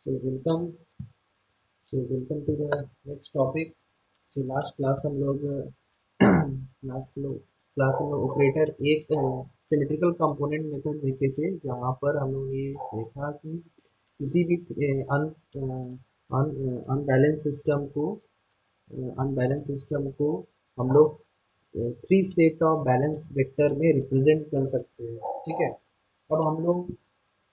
So welcome. So welcome to the next topic. So last class हम लोग class हम लोग ऑपरेटर एक सिमेट्रिकल कंपोनेंट मेथड देखे थे, जहाँ पर हम लोग ये देखा कि किसी भी अनबैलेंस सिस्टम को हम लोग three set of balance vector में रिप्रेजेंट कर सकते हैं। ठीक है। अब हम लोग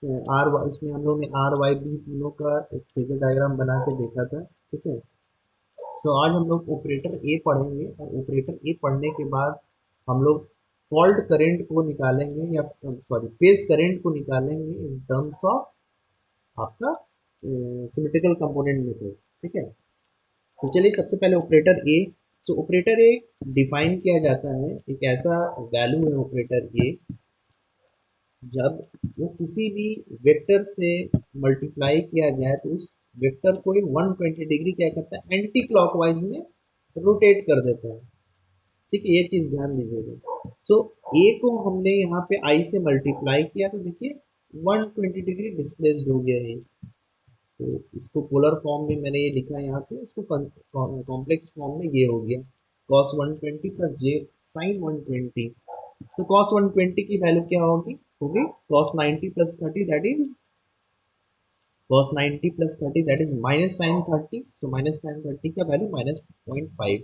इसमें हम लोग ने आर वाई बी तीनों का एक फेजर डायग्राम बना के देखा था। ठीक है। सो आज हम लोग ऑपरेटर ए पढ़ेंगे, और ऑपरेटर ए पढ़ने के बाद हम लोग फॉल्ट करंट को निकालेंगे, या सॉरी फेज करंट को निकालेंगे इन टर्म्स ऑफ आपका सिमेट्रिकल कंपोनेंट मेथड। ठीक है। तो चलिए सबसे पहले ऑपरेटर ए। सो ऑपरेटर ए डिफाइन किया जाता है, एक ऐसा वैल्यू है ऑपरेटर ए जब वो किसी भी वेक्टर से मल्टीप्लाई किया जाए तो उस वेक्टर को 120 डिग्री क्या करता है, एंटी क्लॉकवाइज में रोटेट कर देता है। ठीक है, ये चीज ध्यान दीजिएगा। सो ए को हमने यहाँ पे आई से मल्टीप्लाई किया तो देखिए 120 डिग्री डिस्प्लेस्ड हो गया है। तो इसको पोलर फॉर्म में मैंने ये लिखा है यहाँ पे, इसको कॉम्प्लेक्स फॉर्म में ये हो गया cos 120 प्लस जे साइन 120। तो cos 120 की वैल्यू क्या होगी होगी cos 90 plus 30 that is cos 90 plus 30 that is minus sine 30। So minus sine 30 का वैल्यू माइनस 0.5।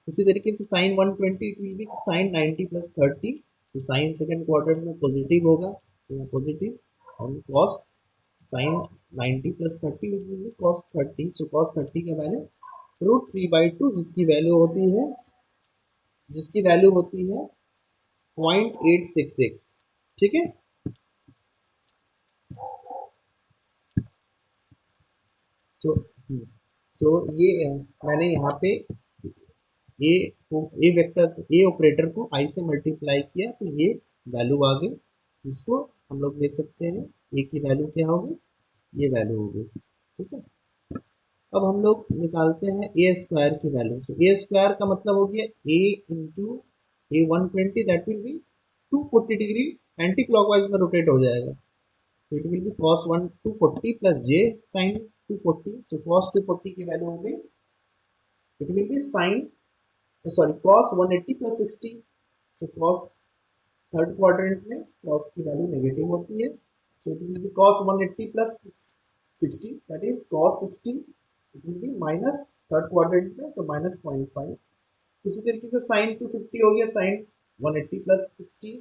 उसी तरीके से sine 120 it will be sine 90 plus 30। तो साइन सेकंड क्वाड्रेंट में पॉजिटिव होगा, तो पॉजिटिव। और cos sine 90 plus 30 will be cos 30। So cos 30 का वैल्यू √3/2, जिसकी वैल्यू होती है 0.866। ठीक है। सो सो ये मैंने यहाँ पे ए को ए ऑपरेटर को आई से मल्टीप्लाई किया तो ये वैल्यू आ गई, जिसको हम लोग देख सकते हैं ए की वैल्यू क्या होगी, ये वैल्यू होगी। ठीक है। अब हम लोग निकालते हैं ए स्क्वायर की वैल्यू। सो ए स्क्वायर का मतलब हो गया A into A 120 that will be 240 degree anti clockwise में रोटेट हो जाएगा। तो it will be cos 240 plus j sine 240। So cos 240 की वैल्यू हो गई, it will be sine sorry cos 180 plus 60। So cos third quadrant में cos की value negative होती है। So it will be cos 180 plus 60 that is cos 60। It will be minus third quadrant में तो minus 0.5। उसी तरीके से साइन 250 हो गया साइन 180 प्लस 60।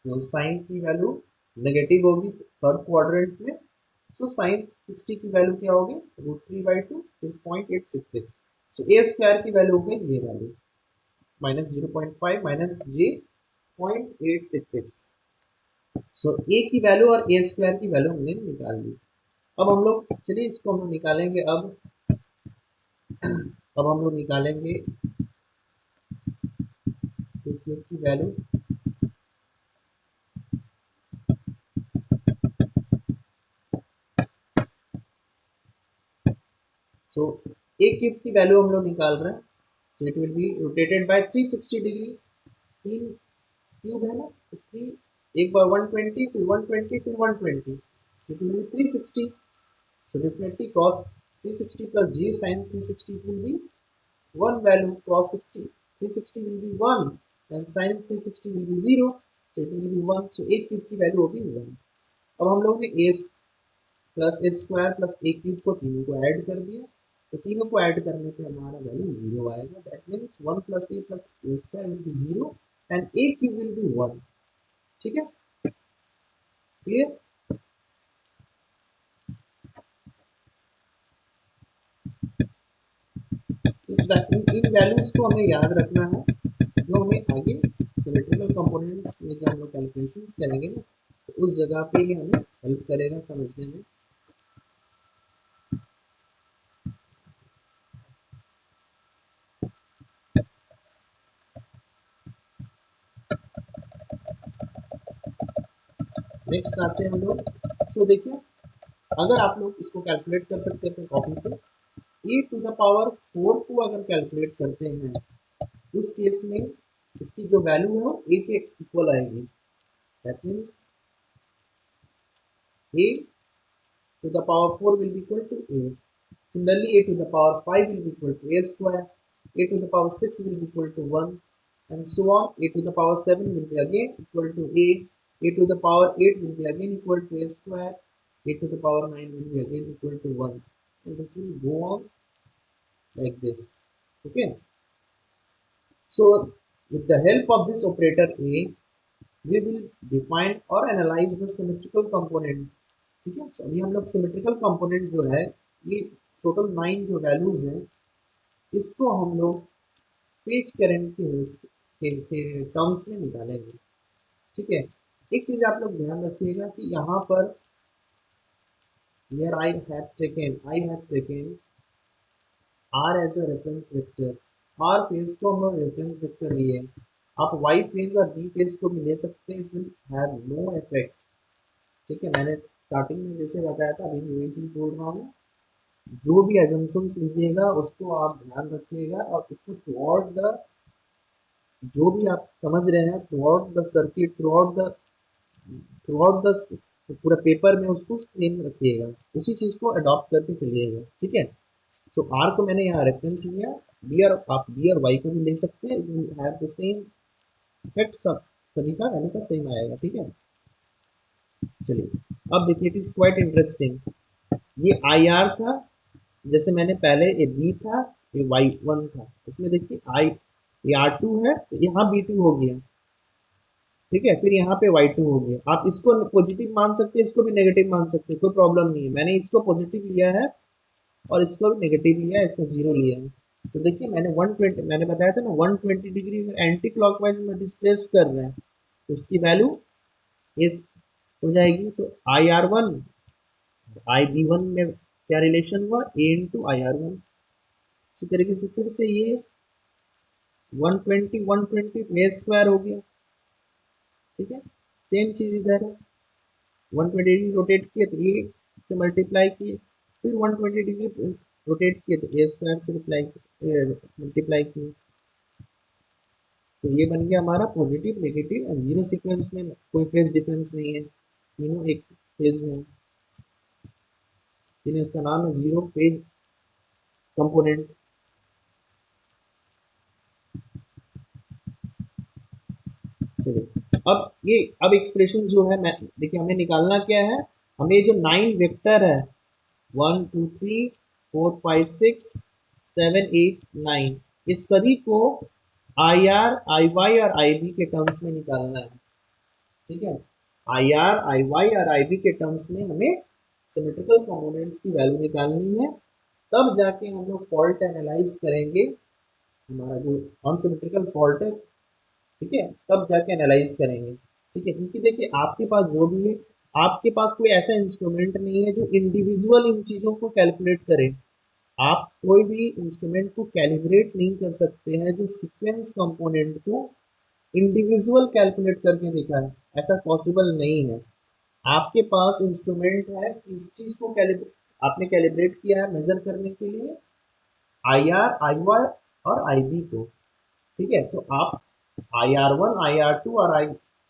तो साइन की वैल्यू नेगेटिव होगी थर्ड क्वाड्रेंट में। सो साइन 60 की वैल्यू क्या होगी √3/2 इज 0.866। सो ए स्क्वायर की वैल्यू हो गई ये वैल्यू माइनस 0.5 माइनस जे 0.866। सो ए की वैल्यू और ए स्क्वायर की वैल्यू हमने निकाल ली। अब हम लोग चलिए इसको हम लोग निकालेंगे। अब हम लोग निकालेंगे ए क्यूब की वैल्यू। सो ए क्यूब की वैल्यू हम लोग निकाल रहे हैं। सो it will B rotated bye 360 degree. तीन क्यूब है ना, तो थ्री एक बार 120 फिर 120 फिर 120। सो it will B 360। So definitely cos 360 plus g sin 360 will be one value. Cos 60 360 will be 1 and sin 360 will be 0. So it will be 1. So a cube की value होगी 1। अब हम लोग ने a plus A square plus A cube को तीनों को add कर दिया, तो तीनों को ऐड करने पे हमारा वैल्यू 0 आएगा। That means 1 plus A square will be 0 and A cube will be 1। ठीक है, क्लियर। इन वैल्यूज को हमें याद रखना है, जो हमें आगे सिमेट्रिकल कंपोनेंट्स में जब हम लोग कैलकुलेशंस करेंगे ना, तो उस जगह पे ये हमें हेल्प करेगा समझने में। नेक्स्ट आते हैं हम लोग। सो देखिए, अगर आप लोग इसको कैलकुलेट कर सकते हैं कॉपी पे, ए टू द पावर 4 को अगर कैलकुलेट करते हैं, उस केस में इसकी जो वैल्यू है वो ए के इक्वल आएगी। That means A to the power 4 will be equal to a. Similarly, a to the power 5 will be equal to a square, a to the power 6 will be equal to 1, and so on. A to the power 7 will be again equal to a to the power 8 will be again equal to a square, a to the power 9 will be again equal to 1. And this will go on like this. Okay. So with the help of this operator A, we will define और analyze the symmetrical component. ठीक है, so अभी हम लोग symmetrical component जो है, ये total 9 जो वैल्यूज हैं, इसको हम लोग पेज करंट के टर्म्स में निकालेंगे. ठीक है, एक चीज आप लोग ध्यान रखिएगा कि यहाँ पर here I have taken R as a reference vector. R phase को हम लोग रेफरेंस वेक्टर लिए. आप Y फेज और B फेज को भी ले सकते हैं, it will have no effect. ठीक है, मैंने स्टार्टिंग में जैसे बताया था, अभी मैं वही चीज बोल रहा हूँ. जो भी एजम्पशंस लीजिएगा उसको आप ध्यान रखिएगा और उसको थ्रूआउट द, जो भी आप समझ रहे हैं throughout the circuit, throughout the पूरा पेपर में उसको सेम रखिएगा, उसी चीज को अडॉप्ट करके चलिएगा. ठीक है, सो आर को मैंने यहाँ रेफरेंस लिया. बी और आप बी और वाई को भी ले सकते हैं, it have the same effect, सब सभी का वैल्यू का सेम आएगा. ठीक है, चलिए अब देखिए, इट इज क्वाइट इंटरेस्टिंग. ये आई आर था, जैसे मैंने पहले ये बी था, ये वाई वन था, इसमें देखिए आई, ये आर टू है, तो यहाँ बी टू हो गया. ठीक है, फिर यहाँ पे वाई टू हो गया. आप इसको पॉजिटिव मान सकते हैं, इसको भी नेगेटिव मान सकते हैं, कोई प्रॉब्लम नहीं है. मैंने इसको पॉजिटिव लिया है और इसको भी नेगेटिव लिया है, इसको जीरो लिया है. तो देखिए मैंने 120, मैंने बताया था ना 120 डिग्री एंटी क्लॉकवाइज में डिस्प्लेस कर रहे हैं, तो उसकी वैल्यू इस हो जाएगी. तो I R one I B one में क्या रिलेशन हुआ, a into I R one. इसी तरीके से फिर से ये 120 ए स्क्वायर हो गया. ठीक है, सेम चीज इधर है, 120 डिग्री रोटेट किए तो ए से मल्टीप्लाई किए, फिर 120 डिग्री रोटेट किए तो ए स्क्वायर से मल्टीप्लाई किए. तो ये बन गया हमारा positive negative and zero sequence में कोई फेज डिफरेंस नहीं है, तीनों एक फेज में है. इसलिए उसका नाम है जीरो फेज कंपोनेंट. चलिए अब एक्सप्रेशन जो है, मैं देखिए हमें निकालना क्या है, हमें जो 9 वेक्टर है 1 2 3 4 5 6 7 8 9, इस सभी को आई आर आई वाई और आई बी के टर्म्स में निकालना है. ठीक है, आई आर आई वाई और आई बी के टर्म्स में हमें सिमेट्रिकल कंपोनेंट्स की वैल्यू निकालनी है. तब जाके हम लोग फॉल्ट एनालाइज करेंगे, हमारा जो अनसिमेट्रिकल फॉल्ट है. ठीक है, तब जाके एनालाइज करेंगे. ठीक है, क्योंकि देखिए आपके पास जो भी है, आपके पास कोई ऐसा इंस्ट्रूमेंट नहीं है जो इंडिविजुअल इन चीज़ों को कैलकुलेट करे. आप कोई भी इंस्ट्रूमेंट को कैलिब्रेट नहीं कर सकते हैं जो सीक्वेंस कंपोनेंट को इंडिविजुअल कैलकुलेट करके दिखाए, ऐसा पॉसिबल नहीं है. आपके पास इंस्ट्रूमेंट है, इस चीज को आपने कैलिब्रेट किया है मेजर करने के लिए आई आर आई वाई और आई बी को. ठीक है, तो आप I R one I R two और आई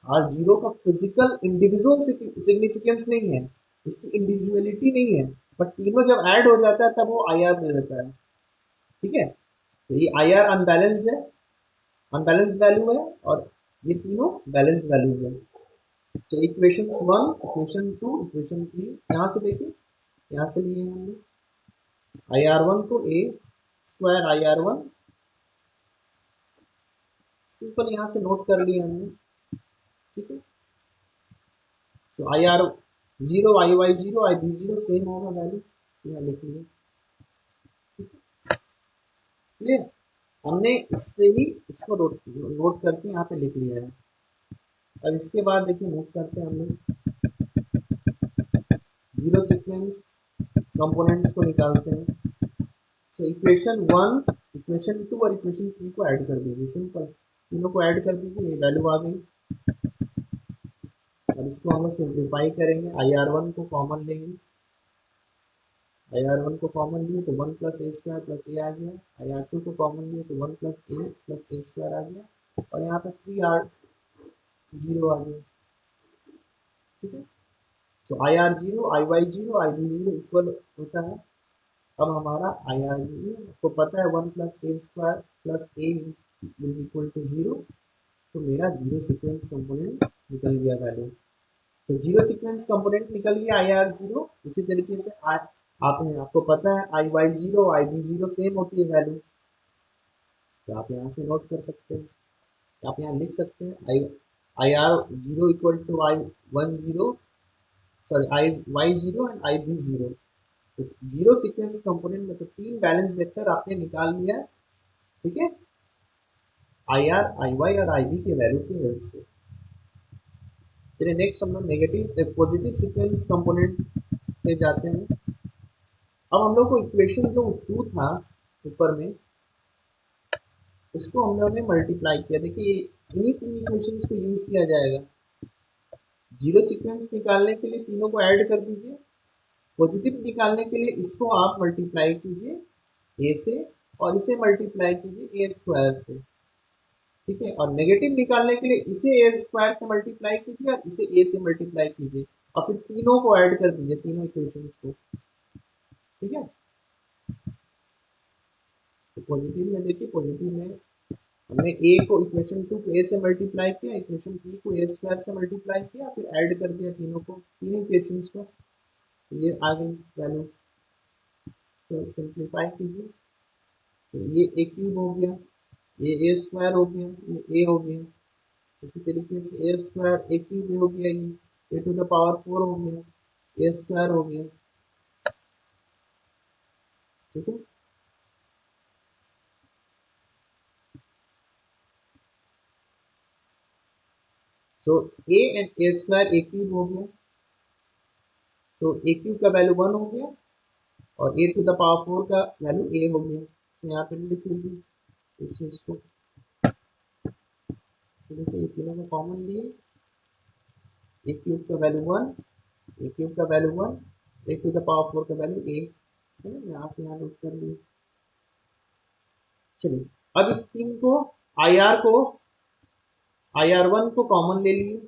आर जीरो का फिजिकल इंडिविजुअल सिग्निफिकेंस नहीं है, इसकी इंडिविजुअलिटी नहीं है, बट तीनों जब ऐड हो जाता है तब वो आई आर में रहता है. ठीक है, तो ये आई आर अनबैलेंस्ड है, अनबैलेंस्ड वैल्यू है, और ये तीनों बैलेंस्ड वैल्यूज है. तो इक्वेशन 1 इक्वेशन 2 इक्वेशन 3 यहाँ से देखिए, यहाँ से लिए हमने आई आर वन को A square I R one, simple यहाँ से नोट कर लिया हमने. ठीक है, so I R zero I Y zero I B zero same होगा वैल्यू, यहाँ लिख लिया. क्लियर, हमने इससे ही इसको नोट करके यहाँ पे लिख लिया है. अब इसके बाद देखिए मूव करते हैं हम लोग, जीरो सीक्वेंस कंपोनेंट्स को निकालते हैं. सो इक्वेशन 1 इक्वेशन 2 और इक्वेशन 3 को ऐड कर दीजिए, सिंपल तीनों को ऐड कर दीजिए, ये वैल्यू आ गई. और इसको हम लोग सिंप्लीफाई करेंगे, आई आर वन को कॉमन लेंगे, आई आर वन को कॉमन लिए तो 1 प्लस ए स्क्वायर प्लस ए आ गया. आई आर टू को कॉमन लिए तो 1 प्लस ए स्क्वायर आ गया, और यहाँ पे 3 आर जीरो आ गया. ठीक है, so I R zero, I Y zero, I B zero equal होता है। अब हमारा आई आर जीरो आपको पता है 1 + a² + a will equal to zero. तो मेरा जीरो सीक्वेंस कंपोनेंट निकल गया value. So zero sequence component निकल गया आई आर जीरो। उसी तरीके से आपको पता है आई Y zero, I B zero same होती है वैल्यू। तो आप यहाँ से नोट कर सकते हैं, आप यहाँ लिख सकते हैं I R zero equal to I one zero, sorry I Y zero and I B zero. तो जीरो सीक्वेंस कंपोनेंट में तो तीन बैलेंस वेक्टर आपने निकाल लिया है, ठीक है, आई आर, आई वाई और आई बी के वैल्यू की हेल्प से। चलिए नेक्स्ट हम लोग नेगेटिव पॉजिटिव सीक्वेंस कंपोनेंट पे जाते हैं। अब हम लोग को इक्वेशन जो टू था ऊपर में, उसको हम लोग ने मल्टीप्लाई किया। देखिए इन्हीं तीन इक्वेशंस को यूज किया जाएगा। जीरो सीक्वेंस निकालने के लिए तीनों को ऐड कर दीजिए, पॉजिटिव निकालने के लिए इसको आप मल्टीप्लाई कीजिए ए से, और इसे मल्टीप्लाई कीजिए ए स्क्वायर से, ठीक है। और नेगेटिव निकालने के लिए इसे ए स्क्वायर से मल्टीप्लाई कीजिए और इसे ए से मल्टीप्लाई कीजिए, और फिर तीनों को ऐड कर दीजिए, तीनों इक्वेशंस को, ठीक है। तो पॉजिटिव में देखिए, पॉजिटिव में हमने ए को इक्वेशन टू को ए से मल्टीप्लाई किया, इक्वेशन थ्री को ए स्क्वायर से मल्टीप्लाई किया, फिर ऐड कर दिया तीनों को, तीनों इक्वेशंस को। ये आ गई वैल्यू। तो सिंप्लीफाई कीजिए, तो ये ए क्यूब हो गया, ये ए स्क्वायर हो गया, ये ए हो गया। इसी तरीके से ए स्क्वायर ए क्यूब हो गया, ये ए टू द पावर 4 हो गया, ए स्क्वायर हो गया, ठीक है। So A and A square A cube हो गया। सो ए क्यूब का वैल्यू 1 हो गया, और ए टू द पावर 4 का वैल्यू ए हो गया। तो यहाँ पे लिख लीजिए इस चीज को। तो देखिए ये तीनों को कॉमन लिए, ए क्यूब का वैल्यू 1, ए क्यूब का value 1, a to the power 4 का वैल्यू ए, है ना। यहाँ से यहाँ नोट कर लिए। चलिए अब इस तीन को, आई आर को, आई आर वन को कॉमन ले लिए,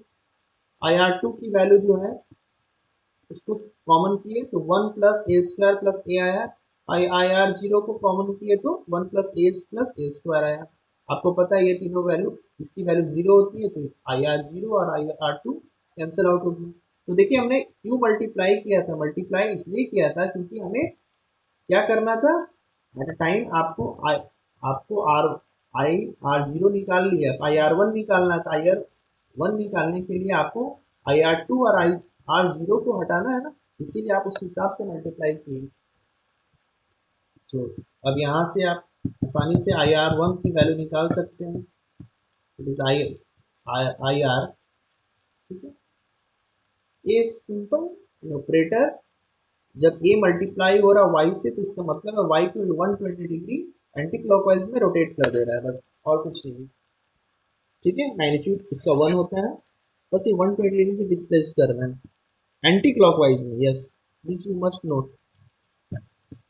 आई आर टू की वैल्यू जो है उसको कॉमन किए तो 1 + a² + a आया। आई आर जीरो को कॉमन किए तो 1 + a + a² आया। आपको पता है ये तीनों वैल्यू, इसकी वैल्यू जीरो होती है, तो आई आर जीरो और I R to cancel out होगी। तो देखिए हमने क्यों मल्टीप्लाई किया था, मल्टीप्लाई इसलिए किया था क्योंकि हमें क्या करना था, एट टाइम आपको आर आई आर जीरो निकाल लिया, आई आर वन निकालना था। आई आर वन निकालने के लिए आपको आई आर टू और आई आर जीरो को हटाना है ना, इसीलिए आप उस हिसाब से मल्टीप्लाई किए। सो अब यहाँ से आप आसानी से आई आर वन की वैल्यू निकाल सकते हैं। It is I I R, ठीक है। ये सिंपल ऑपरेटर, जब ए मल्टीप्लाई हो रहा वाई से तो इसका मतलब है वाई को 120 डिग्री एंटी क्लॉकवाइज में रोटेट कर दे रहा है, बस और कुछ नहीं, ठीक है। मैग्नीट्यूड उसका 1 होता है, बस ये 120 डिग्री डिस्प्लेस कर रहा है एंटी क्लॉकवाइज में। Yes, this you must note.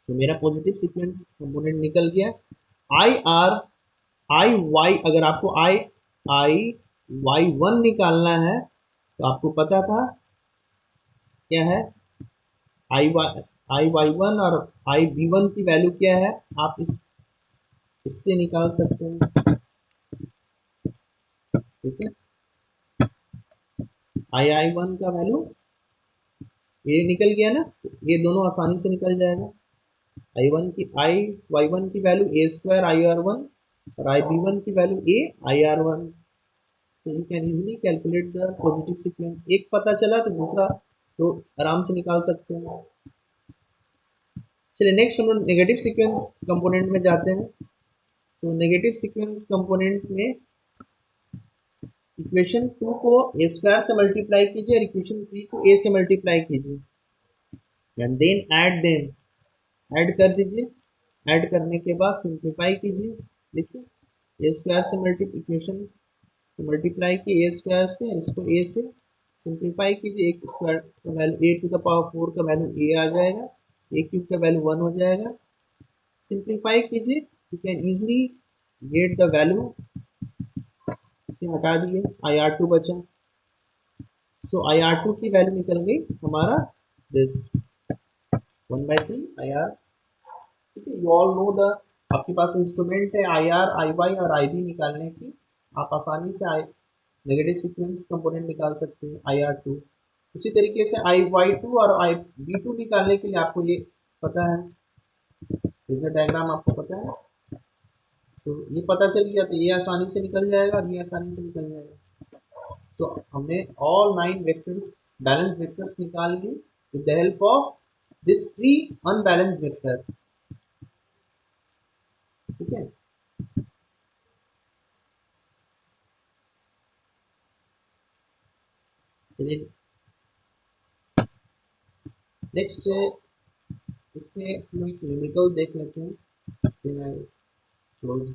तो मेरा पॉजिटिव सीक्वेंस कंपोनेंट निकल गया। आई आर आई वाई, अगर आपको आई आई वाई वन निकालना है तो आपको पता था क्या है, आई वाई वन और आई बी वन की वैल्यू क्या है, आप इससे निकाल सकते हैं, ठीक है। आई आई वन का वैल्यू ये निकल गया ना, तो ये दोनों आसानी से निकल जाएगा। आई वाई वन की value A square I R one, और आई बी वन की value A I R one. तो you can easily calculate the positive sequence. एक पता चला तो दूसरा तो आराम से निकाल सकते हैं। चलिए नेक्स्ट हम लोग नेगेटिव सीक्वेंस कंपोनेंट में जाते हैं। तो नेगेटिव सीक्वेंस कंपोनेंट में इक्वेशन टू को ए स्क्वायर से मल्टीप्लाई कीजिए और इक्वेशन थ्री को ए से मल्टीप्लाई कीजिए, and then add them, add कर दीजिए। ऐड करने के बाद सिंप्लीफाई कीजिए। देखिए ए स्क्वायर से इक्वेशन मल्टीप्लाई किए ए स्क्वायर से, इसको ए से सिंप्लीफाई कीजिए, एक स्क्वायर का value a to the power 4 का वैल्यू ए आ जाएगा, ए क्यूब का वैल्यू 1 हो जाएगा। सिंप्लीफाई कीजिए, you can easily get the value, इसे हटा दिए, आई आर टू बचा। सो IR2 की वैल्यू निकल गई हमारा दिस 1/3 IR। ठीक है, यू ऑल नो द, आपके पास इंस्ट्रूमेंट है IR, IY और IB निकालने की। आप आसानी से नेगेटिव सीक्वेंस कंपोनेंट निकाल सकते हैं IR2। उसी तरीके से IY2 और IB2 निकालने के लिए आपको ये पता है, फेजर डायग्राम आपको पता है। तो ये पता चल गया तो ये आसानी से निकल जाएगा और ये आसानी से निकल जाएगा। सो हमने ऑल 9 वेक्टर्स, बैलेंस वेक्टर्स निकाल ली with the help of this 3 unbalanced vector. ठीक है, चलिए नेक्स्ट इसमें हम एक न्यूमेरिकल देख लेते हैं, फिर I close।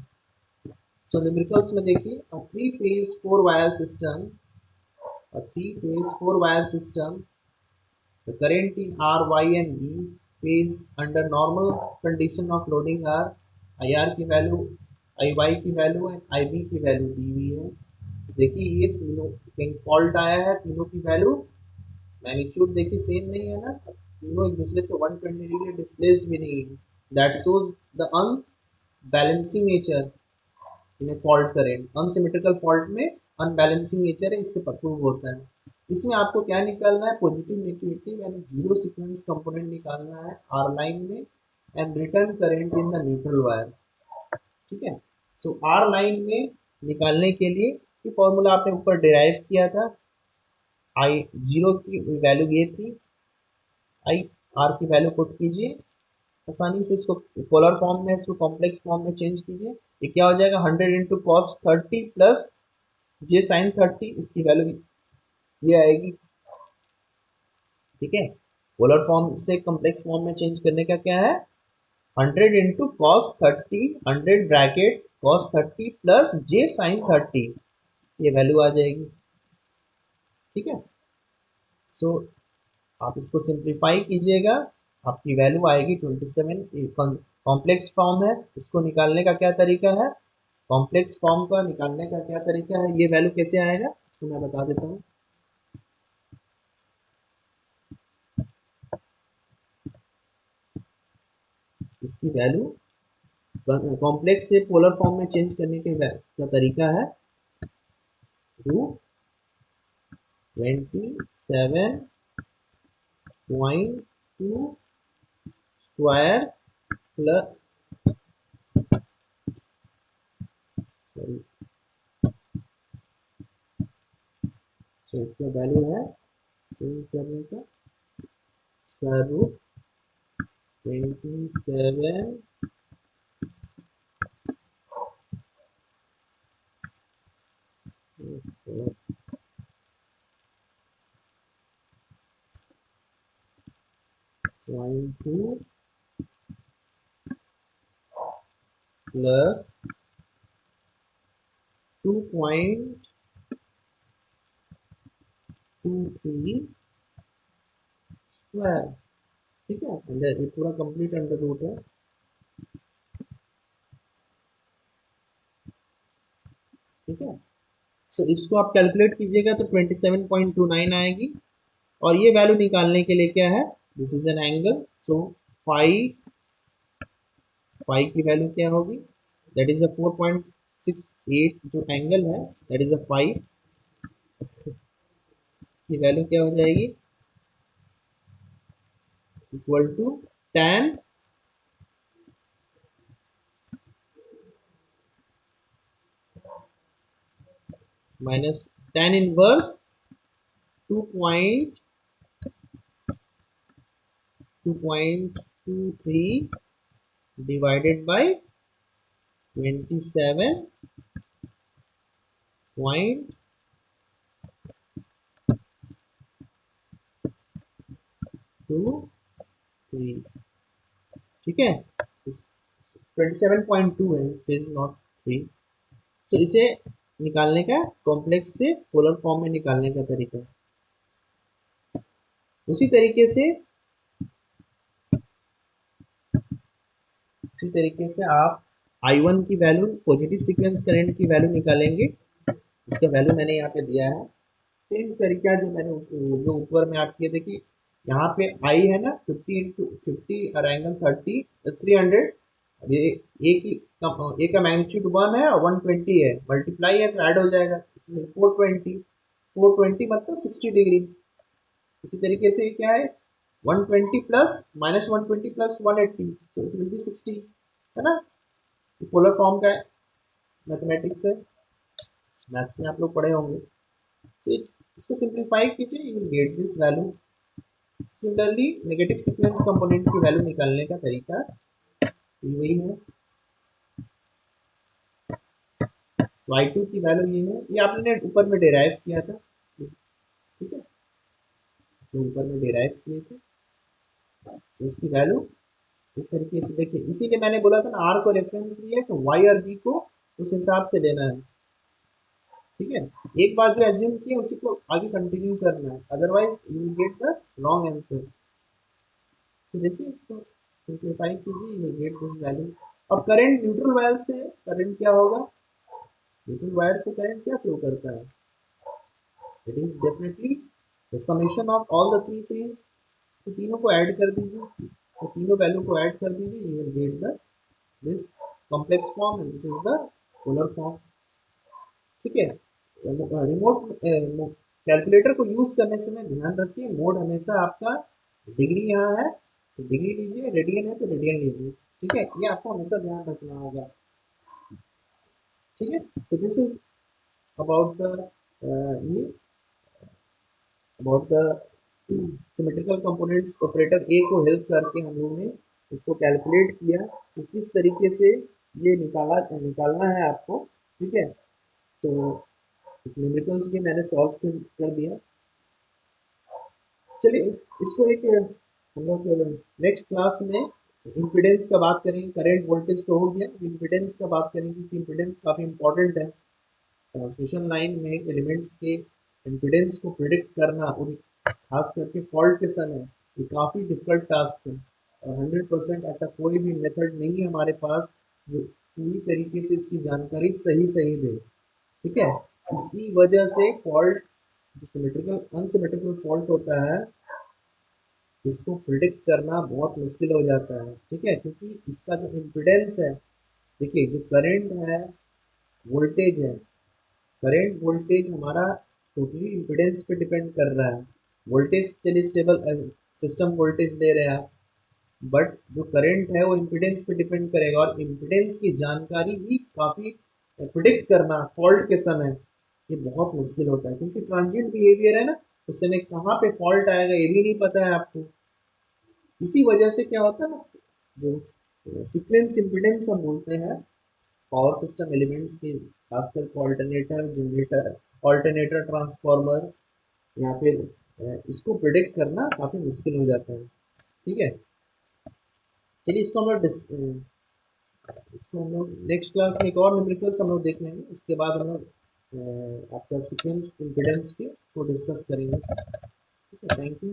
सो न्यूमेरिकल्स में देखिए, three phase 4 wire system, a three phase 4 wire system, the current in R, Y and B phase under normal condition of loading are IR की वैल्यू, IY की value and IB की value दी हुई है। देखिए ये तीनों कहीं फॉल्ट आया है, तीनों की वैल्यू मैग्नीट्यूड देखिए सेम नहीं है ना, तीनों एक दूसरे से 120 डिग्री डिस्प्लेस्ड भी नहीं है। That shows the unbalancing nature in A fault current. Unsymmetrical fault में अनबैलेंसिंग नेचर है, इससे प्रूव होता है। इसमें आपको क्या निकालना है, पॉजिटिव नेगेटिव यानी जीरो सीक्वेंस कंपोनेंट निकालना है आर लाइन में and return current in the neutral wire. ठीक है, सो आर लाइन में निकालने के लिए ये फॉर्मूला आपने ऊपर डिराइव किया था। आई जीरो की वैल्यू ये थी, आई आर की वैल्यू पुट कीजिए आसानी से, इसको पोलर फॉर्म में, इसको कॉम्प्लेक्स फॉर्म में चेंज कीजिए। ये क्या हो जाएगा, 100 into cos 30 plus j sine 30, इसकी वैल्यू ये आएगी। ठीक है, पोलर फॉर्म से कॉम्प्लेक्स फॉर्म में चेंज करने का क्या है, 100 into cos 30, 100 bracket cos 30 plus j sine 30, ये वैल्यू आ जाएगी। ठीक है, सो आप इसको सिंप्लीफाई कीजिएगा, आपकी वैल्यू आएगी 27। कॉम्प्लेक्स फॉर्म है, इसको निकालने का क्या तरीका है, कॉम्प्लेक्स फॉर्म का निकालने का क्या तरीका है, ये वैल्यू कैसे आएगा इसको मैं बता देता हूँ। इसकी वैल्यू कॉम्प्लेक्स से पोलर फॉर्म में चेंज करने के का तरीका है रूट 27.2 स्क्वायर प्लस, सो इसका वैल्यू है चेंज करने का स्क्वायर रूट 27 .2 प्लस 2.23 स्क्वायर। ठीक है, अंडर ये पूरा कंप्लीट अंडर रूट है। ठीक है, सो इसको आप कैलकुलेट कीजिएगा तो 27.29 आएगी। और ये वैल्यू निकालने के लिए क्या है, this is an angle, so phi, phi की वैल्यू क्या होगी, दैट इज अ 4.68, जो एंगल है दैट इज अ फाई, इसकी वैल्यू क्या हो जाएगी, equal to tan minus tan inverse 2.23 divided by 27.23। ठीक है, 27.2 है, स्पेस नॉट 3। सो इसे निकालने का कॉम्प्लेक्स से पोलर फॉर्म में निकालने का तरीका। उसी तरीके से आप I1 की वैल्यू, पॉजिटिव सीक्वेंस करंट की वैल्यू निकालेंगे। इसका वैल्यू मैंने यहाँ पे दिया है सेम तरीका जो मैंने जो ऊपर में आप किए थे कि यहाँ पे आई है ना 50 और एंगल 300, ये ए की ए का मैग्नीट्यूड 1 है और 120 है, मल्टीप्लाई है तो ऐड हो जाएगा इसमें 420 मतलब 60 डिग्री। इसी तरीके से क्या है 120 plus minus 120 plus 180, so it will B 60, है ना। पोलर फॉर्म का मैथमेटिक्स है, मैथ्स में आप लोग पढ़े होंगे। सो इसको सिंप्लीफाई कीजिए, you will get this value. Similarly negative sequence component की वैल्यू निकालने का तरीका ये वही है। सो I2 की वैल्यू ये है, ये आपने ऊपर में डिराइव किया था, ठीक है, तो ऊपर में डिराइव किए थे। सो इसकी वैल्यू इस तरीके से देखिए, इसीलिए मैंने बोला था ना आर को रेफरेंस लिया तो वाई और बी को उस हिसाब से लेना है, ठीक है। एक बार जो एज्यूम किया उसी को आगे कंटिन्यू करना है, otherwise you will get the wrong answer. तो देखिए इसको सिंप्लीफाई कीजिए, you will get this value. अब करंट न्यूट्रल वायर से करंट क्या होगा, न्यूट्रल वायर से करंट क्या फ्लो करता है, it is definitely the summation of all the three phase. तो तीनों को ऐड कर दीजिए, तो तीनों वैल्यू को ऐड कर दीजिए, you will get the this complex form and this is the polar form, ठीक है। रिमोट कैलकुलेटर को यूज करने से में ध्यान रखिए मोड हमेशा आपका डिग्री यहाँ है तो डिग्री लीजिए, रेडियन है तो रेडियन लीजिए, ठीक है, ये आपको हमेशा ध्यान रखना होगा, ठीक है। So this is about the ये about the symmetrical components. Operator A को हेल्प करके हम लोगों ने इसको कैलकुलेट किया कि किस तरीके से ये निकालना है आपको, ठीक है। सो न्यूमेरिकल्स भी मैंने सॉल्व कर दिया। चलिए इसको एक हम लोग नेक्स्ट क्लास में इम्पीडेंस का बात करेंगे, करंट वोल्टेज तो हो गया, इम्पीडेंस का बात करेंगे कि इम्पीडेंस काफ़ी इंपॉर्टेंट है ट्रांसमिशन लाइन में। एलिमेंट्स के इम्पीडेंस को प्रिडिक्ट करना और खास करके फॉल्ट के समय ये काफ़ी डिफिकल्ट टास्क है, और 100% ऐसा कोई भी मेथड नहीं है हमारे पास जो पूरी तरीके से इसकी जानकारी सही सही दे, ठीक है। इसी वजह से फॉल्ट जो सिमेट्रिकल अनसिमेट्रिकल फॉल्ट होता है इसको प्रिडिक्ट करना बहुत मुश्किल हो जाता है, ठीक है, क्योंकि इसका जो इम्पिडेंस है, देखिए जो करंट है वोल्टेज है, करंट वोल्टेज हमारा टोटली इम्पिडेंस पे डिपेंड कर रहा है। वोल्टेज चलिए स्टेबल सिस्टम वोल्टेज ले रहे हैं आप, बट जो करंट है वो इम्पिडेंस पे डिपेंड करेगा, और इम्पिडेंस की जानकारी ही काफ़ी प्रिडिक्ट करना फॉल्ट के समय ये बहुत मुश्किल होता है, क्योंकि ट्रांजिएंट बिहेवियर है ना, उस समय कहाँ पे फॉल्ट आएगा ये भी नहीं पता है आपको। इसी वजह से क्या होता है ना, जो सीक्वेंस इम्पीडेंस हम बोलते हैं पावर सिस्टम एलिमेंट्स की, खासकर ऑल्टरनेटर जनरेटर, ऑल्टरनेटर ट्रांसफार्मर, या फिर इसको प्रिडिक्ट करना काफ़ी मुश्किल हो जाता है, ठीक है। चलिए इसको हम लोग नेक्स्ट क्लास में एक और न्यूमेरिकल्स हम लोग देख लेंगे, उसके बाद हम लोग आपका सीक्वेंस इम्पीडेंस के को डिस्कस करेंगे, ठीक है। Thank you.